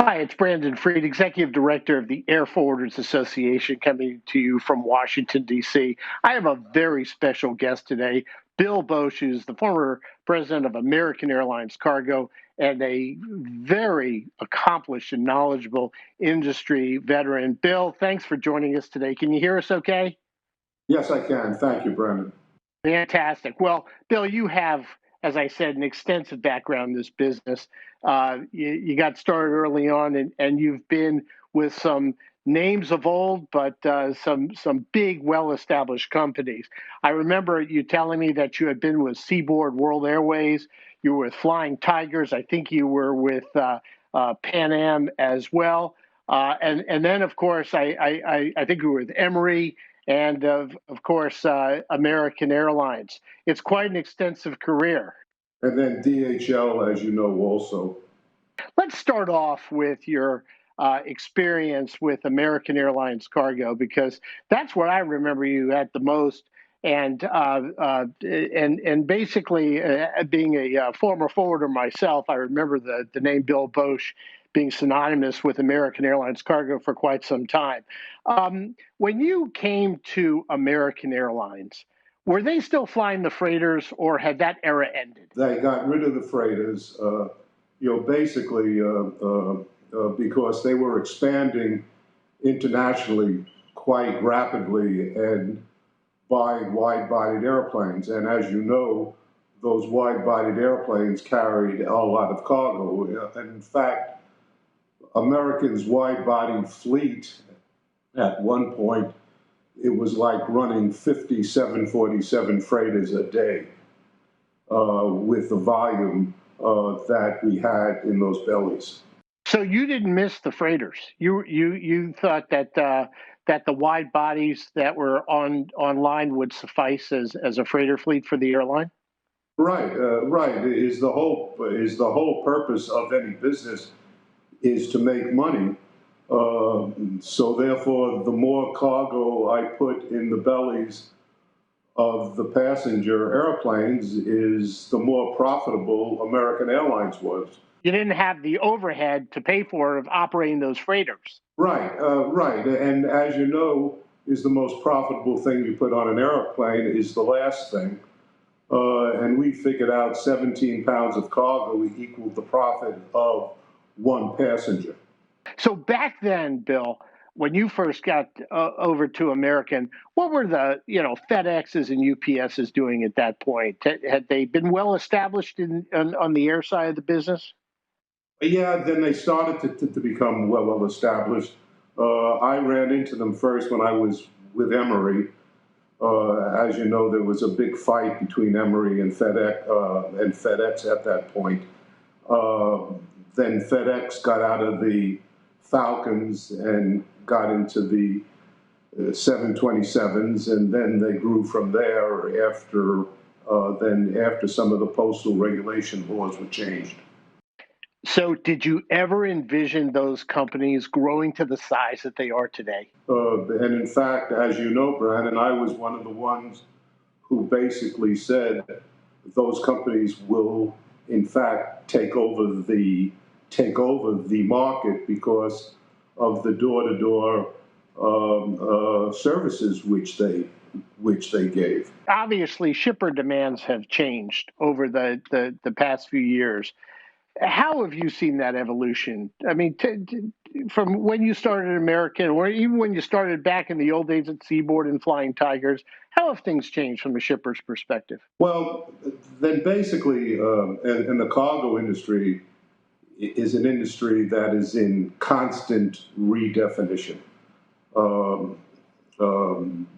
Hi, it's Brandon Freed, Executive Director of the Air Forwarders Association, coming to you from Washington, D.C. I have a very special guest today, Bill Boesch, who's the former president of American Airlines Cargo and a very accomplished and knowledgeable industry veteran. Bill, thanks for joining us today. Can you hear us okay? Yes, I can. Thank you, Brandon. Fantastic. Well, Bill, you have, as I said, an extensive background in this business. You got started early on, and you've been with some names of old, but some big, well-established companies. I remember you telling me that you had been with Seaboard World Airways. You were with Flying Tigers. I think you were with Pan Am as well. And then, of course, I think you were with Emory and of course, American Airlines. It's quite an extensive career. And then DHL, as you know, also. Let's start off with your experience with American Airlines Cargo, because that's where I remember you at the most. And basically, being a former forwarder myself, I remember the name Bill Boesch being synonymous with American Airlines Cargo for quite some time. When you came to American Airlines, were they still flying the freighters, or had that era ended? They got rid of the freighters, basically because they were expanding internationally quite rapidly and buying wide-bodied airplanes. And as you know, those wide-bodied airplanes carried a lot of cargo. And in fact, American's wide-body fleet at one point, it was like running 50 747 freighters a day with the volume that we had in those bellies. So you didn't miss the freighters. You thought that that the wide bodies that were online would suffice as a freighter fleet for the airline? Right, right. Is the whole purpose of any business is to make money. So therefore, the more cargo I put in the bellies of the passenger airplanes is the more profitable American Airlines was. You didn't have the overhead to pay for of operating those freighters. Right, right. And as you know, is the most profitable thing you put on an airplane is the last thing. And we figured out 17 pounds of cargo equaled the profit of one passenger. So back then, Bill, when you first got over to American, what were the FedExes and UPSs doing at that point? Had they been well established on the air side of the business? Yeah, then they started to become well established. I ran into them first when I was with Emory. As you know, there was a big fight between Emory and FedEx at that point. Then FedEx got out of the Falcons and got into the 727s, and then they grew from there after some of the postal regulation laws were changed. So did you ever envision those companies growing to the size that they are today? And in fact, as you know, Brandon, I was one of the ones who basically said those companies will, in fact, take over the market because of the door-to-door services which they gave. Obviously, shipper demands have changed over the past few years. How have you seen that evolution? I mean, from when you started American, or even when you started back in the old days at Seaboard and Flying Tigers, how have things changed from a shipper's perspective? Well, then basically, in the cargo industry is an industry that is in constant redefinition.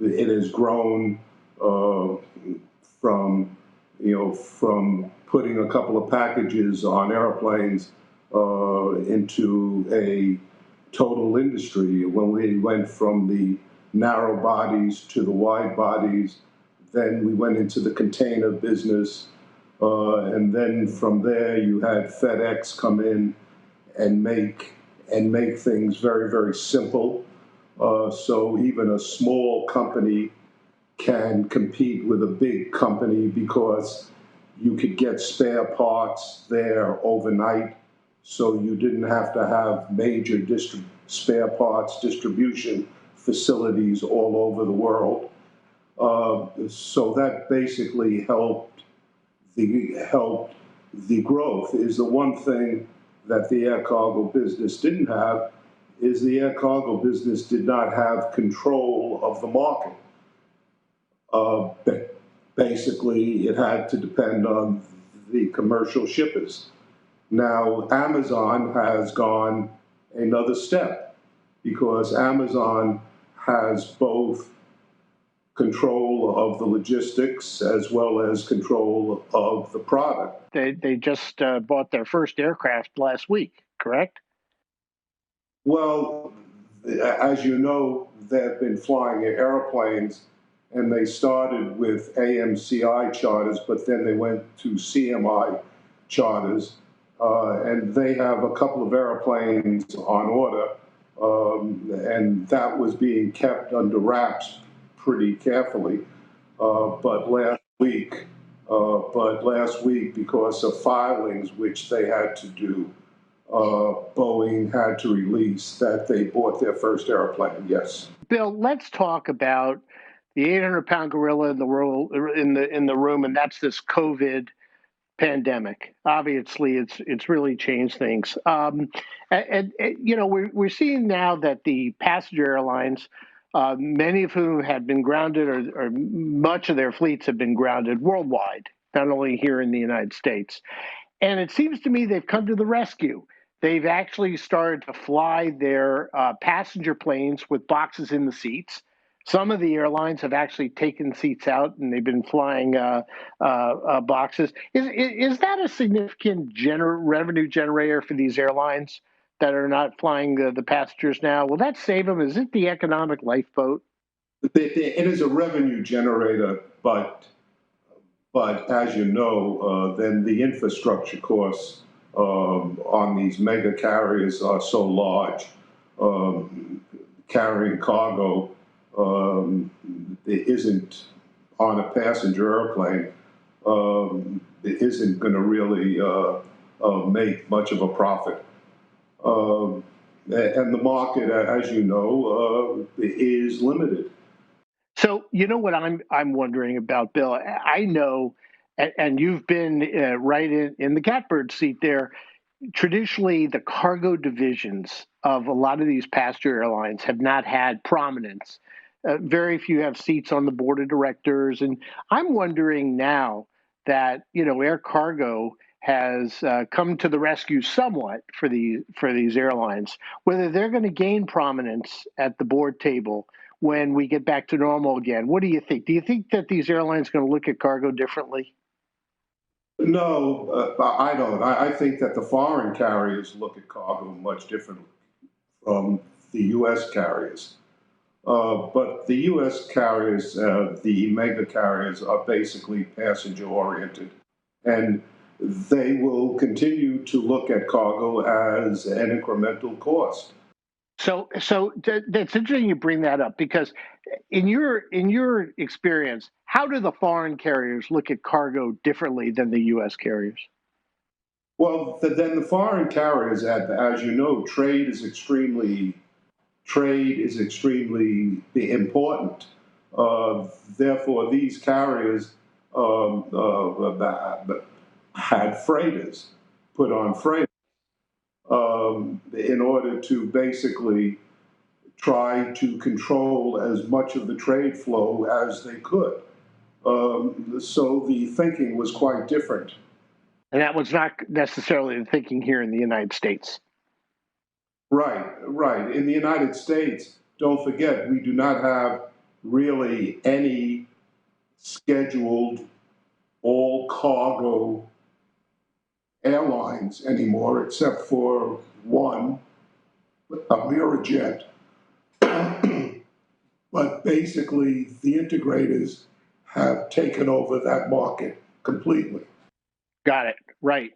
It has grown from putting a couple of packages on airplanes into a total industry. When we went from the narrow bodies to the wide bodies, then we went into the container business, and then from there you had FedEx come in and make things very, very simple. So even a small company can compete with a big company because you could get spare parts there overnight so you didn't have to have major spare parts distribution facilities all over the world. So that basically helped the growth. Is the one thing that the air cargo business didn't have, is the air cargo business did not have control of the market. Uh, Basically, it had to depend on the commercial shippers. Now, Amazon has gone another step because Amazon has both control of the logistics as well as control of the product. They just bought their first aircraft last week, correct? Well, as you know, they've been flying airplanes, and they started with AMCI charters, but then they went to CMI charters, and they have a couple of airplanes on order, and that was being kept under wraps pretty carefully. But last week, because of filings which they had to do, Boeing had to release that they bought their first airplane. Yes. Bill, let's talk about the 800-pound gorilla in the world in the room, and that's this COVID pandemic. Obviously, it's really changed things. And you know, we're seeing now that the passenger airlines, many of whom had been grounded, or much of their fleets have been grounded worldwide, not only here in the United States. And it seems to me they've come to the rescue. They've actually started to fly their passenger planes with boxes in the seats. Some of the airlines have actually taken seats out and they've been flying boxes. Is that a significant revenue generator for these airlines that are not flying the passengers now? Will that save them? Is it the economic lifeboat? It is a revenue generator, but as you know, then the infrastructure costs on these mega carriers are so large. Carrying cargo it isn't on a passenger airplane. It isn't going to really make much of a profit. And the market, as you know, is limited. So you know what I'm wondering about, Bill. I know, and you've been right in the catbird seat there. Traditionally, the cargo divisions of a lot of these passenger airlines have not had prominence. Very few have seats on the board of directors, and I'm wondering now that air cargo has come to the rescue somewhat for these airlines, whether they're going to gain prominence at the board table when we get back to normal again. What do you think? Do you think that these airlines are going to look at cargo differently? No, I don't. I think that the foreign carriers look at cargo much differently from the U.S. carriers. But the U.S. carriers, the mega carriers, are basically passenger oriented. And they will continue to look at cargo as an incremental cost. So that's interesting you bring that up because in your experience, how do the foreign carriers look at cargo differently than the U.S. carriers? Well, then the foreign carriers, as you know, trade is extremely important. Therefore, these carriers had freighters put on freight in order to basically try to control as much of the trade flow as they could. So the thinking was quite different. And that was not necessarily the thinking here in the United States. Right, right. In the United States, don't forget, we do not have really any scheduled all cargo airlines anymore, except for one, Amerijet. But basically, the integrators have taken over that market completely. Got it. Right.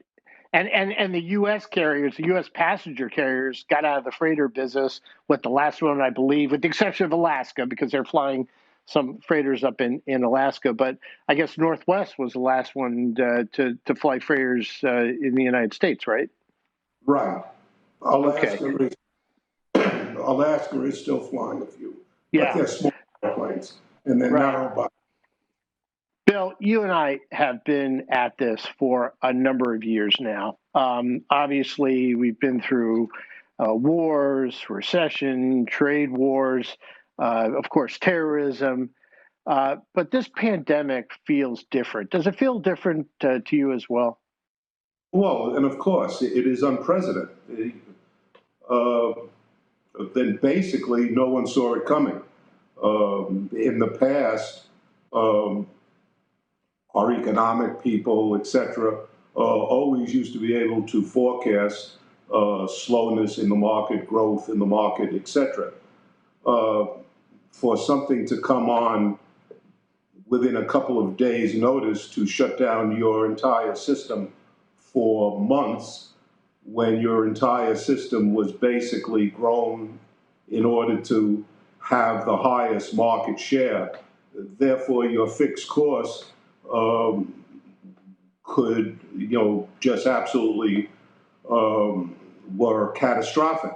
And the U.S. carriers, the U.S. passenger carriers, got out of the freighter business with the last one, I believe, with the exception of Alaska, because they're flying some freighters up in Alaska. But I guess Northwest was the last one to fly freighters in the United States, right? Right. Okay. Alaska is, Alaska is still flying a few, but Yeah. they're small airplanes and they're Right. narrow body. Bill, you and I have been at this for a number of years now. Obviously, we've been through wars, recession, trade wars, of course, terrorism. But this pandemic feels different. Does it feel different to you as well? Well, and of course, it is unprecedented. Uh, then basically, no one saw it coming. In the past, um, our economic people, etc., always used to be able to forecast slowness in the market, growth in the market, etc. Uh, for something to come on within a couple of days' notice to shut down your entire system for months when your entire system was basically grown in order to have the highest market share. Therefore, your fixed costs um, could, just absolutely were catastrophic.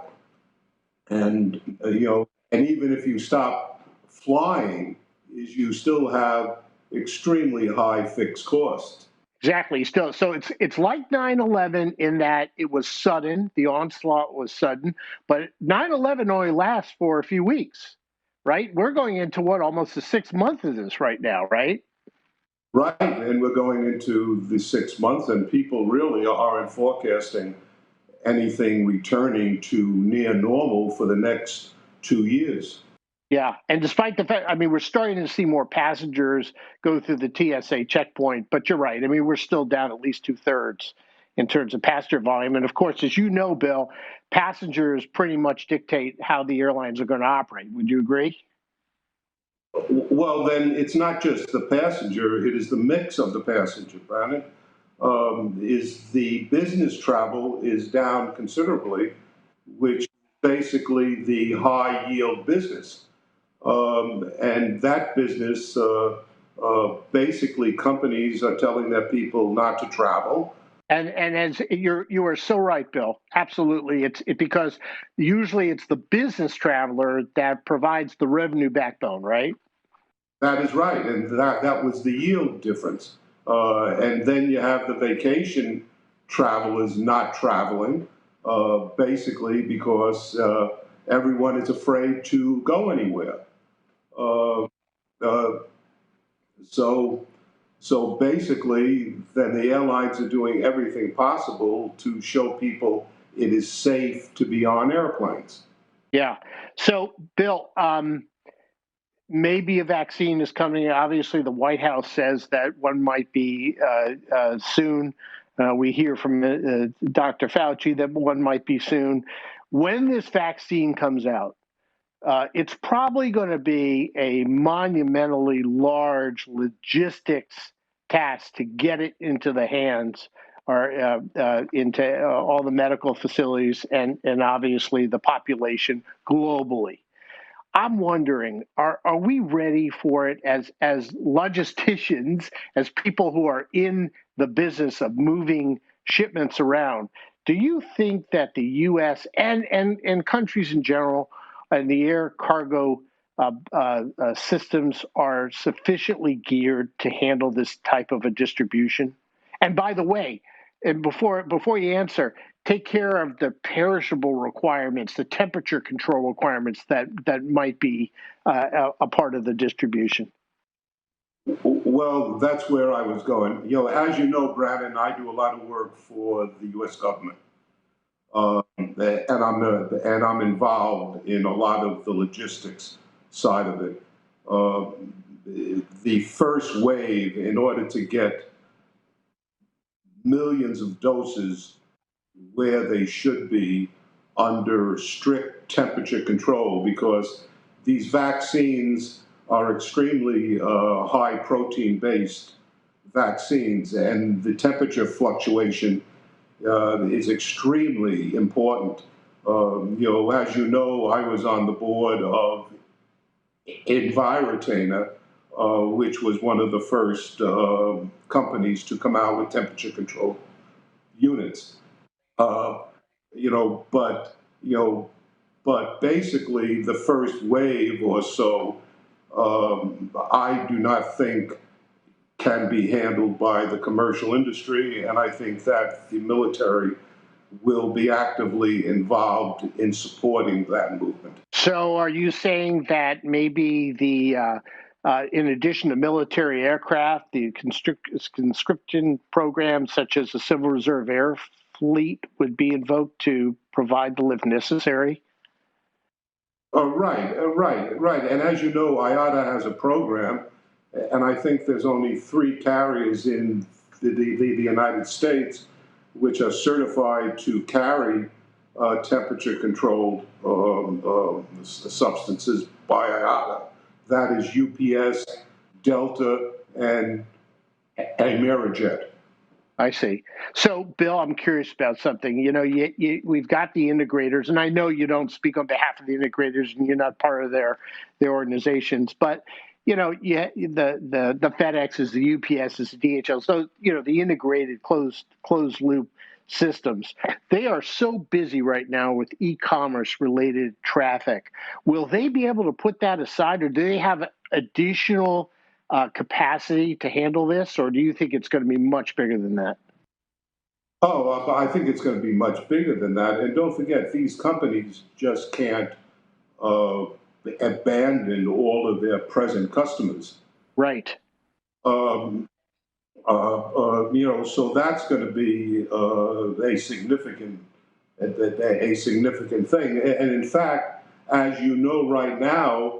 And, and even if you stop flying, is you still have extremely high fixed costs. Exactly. Still, so it's like 9/11 in that it was sudden. The onslaught was sudden, but 9/11 only lasts for a few weeks, right? We're going into what almost the 6 months of this right now, right? Right, and we're going into the 6 months, and people really aren't forecasting anything returning to near normal for the next 2 years. Yeah, and despite the fact, I mean, we're starting to see more passengers go through the TSA checkpoint, but you're right. I mean, we're still down at least two-thirds in terms of passenger volume. And of course, as you know, Bill, passengers pretty much dictate how the airlines are going to operate. Would you agree? Well, then it's not just the passenger, it is the mix of the passenger, Brandon. Is the business travel is down considerably, which basically the high yield business. And that business, basically companies are telling their people not to travel. And as you are so right, Bill. Absolutely, because usually it's the business traveler that provides the revenue backbone, right? That is right, and that was the yield difference. And then you have the vacation travelers not traveling, basically because everyone is afraid to go anywhere. Uh, uh, so, so basically, then the airlines are doing everything possible to show people it is safe to be on airplanes. Yeah. So, Bill, maybe a vaccine is coming. Obviously, the White House says that one might be soon. We hear from Dr. Fauci that one might be soon. When this vaccine comes out, it's probably going to be a monumentally large logistics task to get it into the hands or into all the medical facilities and obviously the population globally. I'm wondering, are we ready for it as logisticians, as people who are in the business of moving shipments around? Do you think that the U.S. and countries in general and the air cargo systems are sufficiently geared to handle this type of a distribution? And by the way, and before you answer, take care of the perishable requirements, the temperature control requirements that might be a part of the distribution. Well, that's where I was going. As you know, Brandon, I do a lot of work for the U.S. government. And I'm involved in a lot of the logistics side of it. Uh, the first wave, in order to get millions of doses where they should be under strict temperature control, because these vaccines are extremely high protein based vaccines, and the temperature fluctuation is extremely important. As you know, I was on the board of Envirotana, which was one of the first companies to come out with temperature control units. Uh, you know, but, you know, but basically the first wave or so, I do not think can be handled by the commercial industry, and I think that the military will be actively involved in supporting that movement. So, are you saying that maybe in addition to military aircraft, the conscription programs such as the Civil Reserve Air Fleet would be invoked to provide the lift necessary? Right. And as you know, IATA has a program, and I think there's only 3 carriers in the United States which are certified to carry temperature controlled substances by IATA. That is UPS, Delta, and Amerijet. I see. So, Bill, I'm curious about something. You know, we've got the integrators, and I know you don't speak on behalf of the integrators, and you're not part of their organizations. But you know, the FedExes, the UPSs, the DHLs, so you know, the integrated closed loop systems. They are so busy right now with e-commerce related traffic. Will they be able to put that aside, or do they have additional capacity to handle this, or do you think it's going to be much bigger than that? Oh, but I think it's going to be much bigger than that. And don't forget, these companies just can't uh, abandon all of their present customers. Right. Um, you know, so that's going to be a significant thing. And in fact, as you know, right now,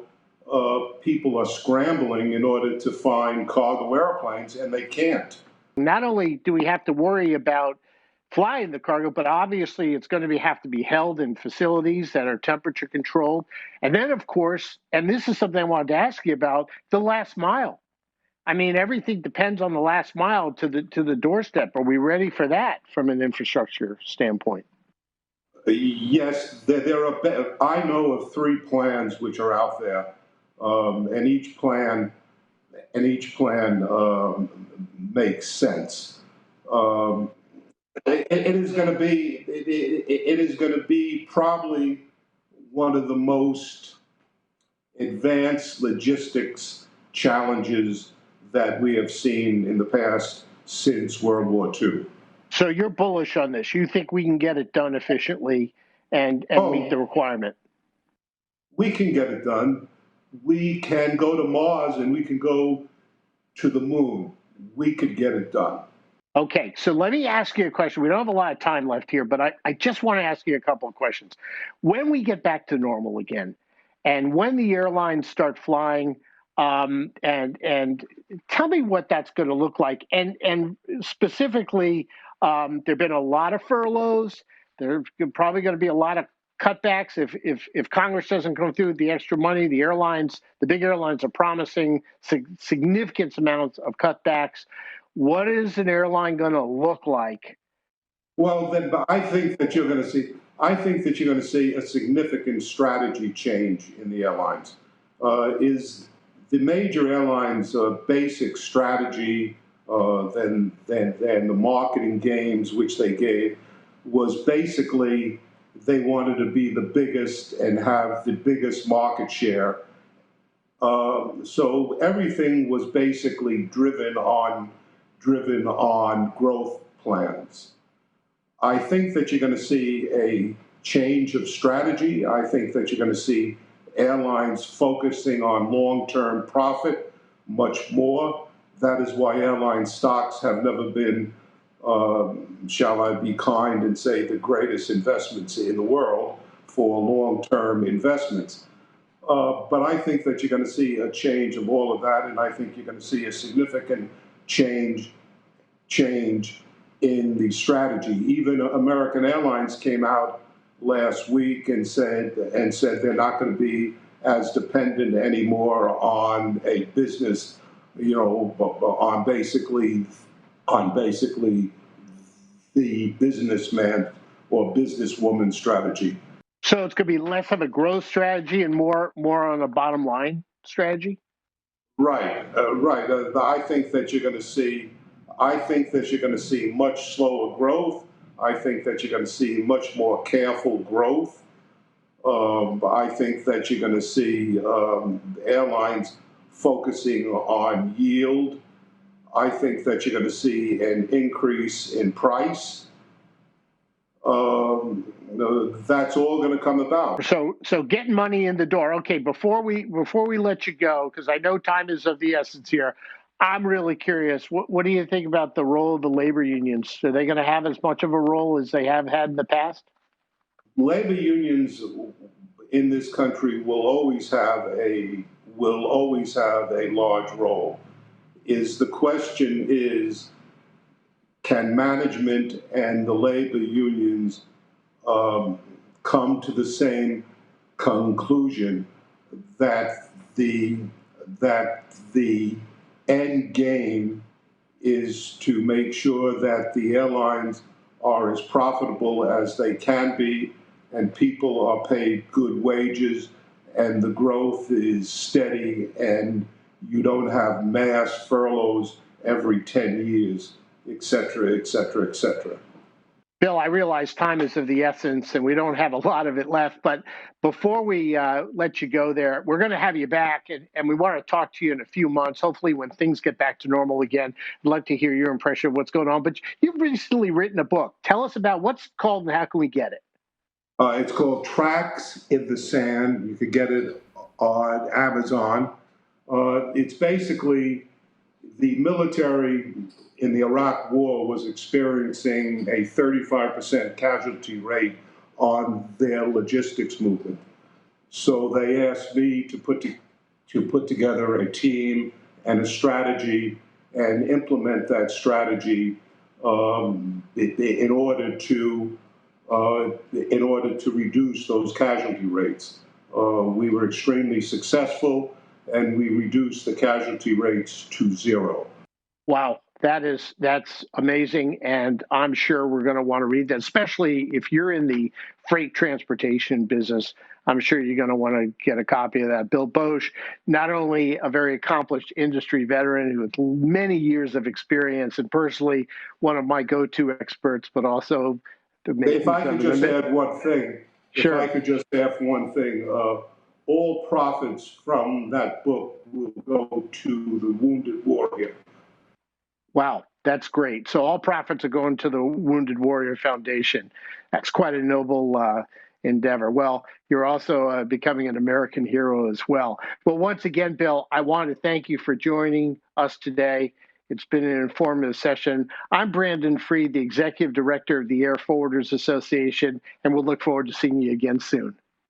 people are scrambling in order to find cargo airplanes, and they can't. Not only do we have to worry about flying the cargo, but obviously it's going to have to be held in facilities that are temperature controlled. And then, of course, and this is something I wanted to ask you about, the last mile. I mean, everything depends on the last mile to the doorstep. Are we ready for that from an infrastructure standpoint? Yes, there are. I know of 3 plans which are out there, and each plan makes sense. Um, it is going to be it is going to be probably one of the most advanced logistics challenges that we have seen in the past since World War II. So you're bullish on this. You think we can get it done efficiently and meet the Oh, requirement? we can get it done. We can go to Mars and we can go to the moon. We could get it done. Okay, so let me ask you a question. We don't have a lot of time left here, but I just want to ask you a couple of questions. When we get back to normal again, and when the airlines start flying, and tell me what that's going to look like, and specifically, there've been a lot of furloughs. There's probably going to be a lot of cutbacks if Congress doesn't come through with the extra money. The big airlines are promising significant amounts of cutbacks. What is an airline going to look like? Well, then, but I think that you're going to see. I think that you're going to see a significant strategy change in the airlines. Is the major airlines' basic strategy than the marketing games which they gave was basically they wanted to be the biggest and have the biggest market share. So everything was basically driven on growth plans. I think that you're going to see a change of strategy. I think that you're going to see airlines focusing on long-term profit much more. That is why airline stocks have never been, shall I be kind and say, the greatest investments in the world for long-term investments. But I think that you're going to see a change of all of that, and I think you're going to see a significant change in the strategy. Even American Airlines came out last week and said they're not going to be as dependent anymore on a business, you know, on basically the businessman or businesswoman strategy. So it's going to be less of a growth strategy and more on a bottom line strategy. Right. I think that you're going to see. I think that you're going to see much slower growth. I think that you're going to see much more careful growth. I think that you're going to see airlines focusing on yield. I think that you're going to see an increase in price. That's all going to come about. So getting money in the door. Okay, before we let you go, because I know time is of the essence here, I'm really curious. What do you think about the role of the labor unions? Are they going to have as much of a role as they have had in the past? Labor unions in this country will always have a large role. The question is, can management and the labor unions come to the same conclusion that the end game is to make sure that the airlines are as profitable as they can be, and people are paid good wages, and the growth is steady, and you don't have mass furloughs every 10 years, et cetera, et cetera, et cetera. Bill, I realize time is of the essence and we don't have a lot of it left, but before we let you go there, we're going to have you back and we want to talk to you in a few months, hopefully when things get back to normal again. I'd like to hear your impression of what's going on, but you've recently written a book. Tell us about what's it called and how can we get it? It's called Tracks in the Sand. You could get it on Amazon. It's basically the military in the Iraq War was experiencing a 35% casualty rate on their logistics movement. So they asked me to put together a team and a strategy and implement that strategy in order to reduce those casualty rates. We were extremely successful, and we reduced the casualty rates to zero. Wow, that's amazing, and I'm sure we're going to want to read that, especially if you're in the freight transportation business. I'm sure you're going to want to get a copy of that. Bill Boesch, not only a very accomplished industry veteran with many years of experience and personally one of my go-to experts, but also if I could just add one thing, sure. All profits from that book will go to the Wounded Warrior. Wow, that's great. So all profits are going to the Wounded Warrior Foundation. That's quite a noble endeavor. Well, you're also becoming an American hero as well. Well, once again, Bill, I want to thank you for joining us today. It's been an informative session. I'm Brandon Freed, the Executive Director of the Air Forwarders Association, and we'll look forward to seeing you again soon.